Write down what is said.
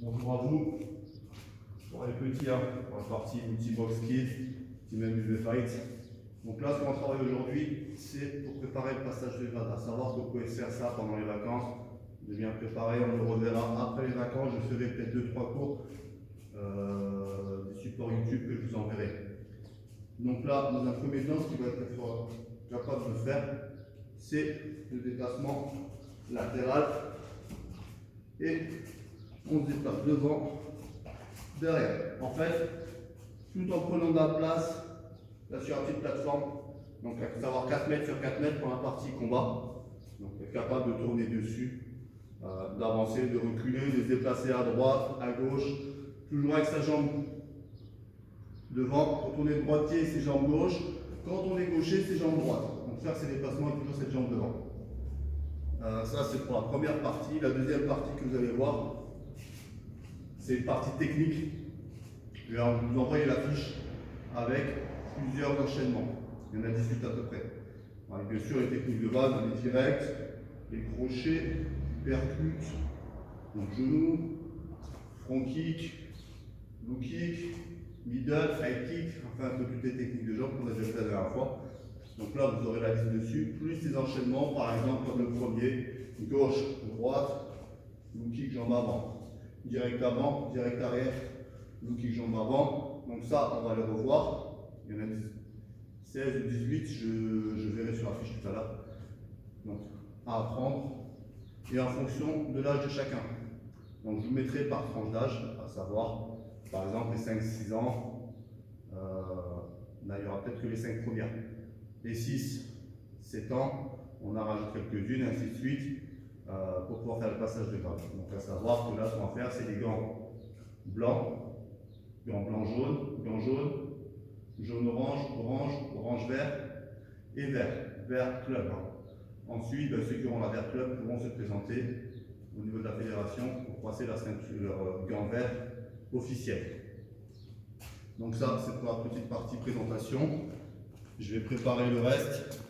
Bonjour à vous. Pour les petits, pour la partie multi-box kit, qui même UV Fight. Donc là, ce qu'on va travailler aujourd'hui, c'est pour préparer le passage de grade. À savoir que vous pouvez faire ça pendant les vacances, de bien préparer. On le reverra après les vacances. Je ferai peut-être 2-3 cours des supports YouTube que je vous enverrai. Donc là, dans un premier temps, ce qui va être capable de faire, c'est le déplacement latéral. Et on se déplace devant, derrière. En fait, tout en prenant de la place, là sur la petite plateforme, donc à savoir 4 mètres sur 4 mètres pour la partie combat. Donc être capable de tourner dessus, d'avancer, de reculer, de se déplacer à droite, à gauche, toujours avec sa jambe devant. Quand on est droitier, ses jambes gauche. Quand on est gaucher, ses jambes droite. Donc faire ces déplacements avec toujours cette jambe devant. Ça c'est pour la première partie. La deuxième partie que vous allez voir, c'est une partie technique. Je vais vous envoyer la fiche avec plusieurs enchaînements. Il y en a 18 à peu près. Avec bien sûr les techniques de base, les directs, les crochets, percute, donc genou, front kick, low kick, middle, high kick, enfin un peu toutes les techniques de jambes qu'on a déjà fait la dernière fois. Donc là vous aurez la liste dessus, plus les enchaînements, par exemple comme le premier, gauche, droite, low kick, jambe avant, direct avant, direct arrière, low kick, jambe avant. Donc ça on va les revoir. Il y en a 16 ou 18, je verrai sur la fiche tout à l'heure. Donc à apprendre et en fonction de l'âge de chacun. Donc je vous mettrai par tranche d'âge, à savoir par exemple les 5-6 ans, là il y aura peut-être que les 5 premières. Les 6-7 ans, on en rajoute quelques-unes, et ainsi de suite, pour pouvoir faire le passage de grade. Donc à savoir que là ce qu'on va faire, c'est des gants blancs, gants blanc-jaune, gants jaunes, jaune-orange, orange, orange-vert et vert, vert club. Ensuite, ceux qui auront la vert club pourront se présenter au niveau de la fédération pour passer la ceinture, leur gant vert officiel. Donc ça, c'est pour la petite partie présentation. Je vais préparer le reste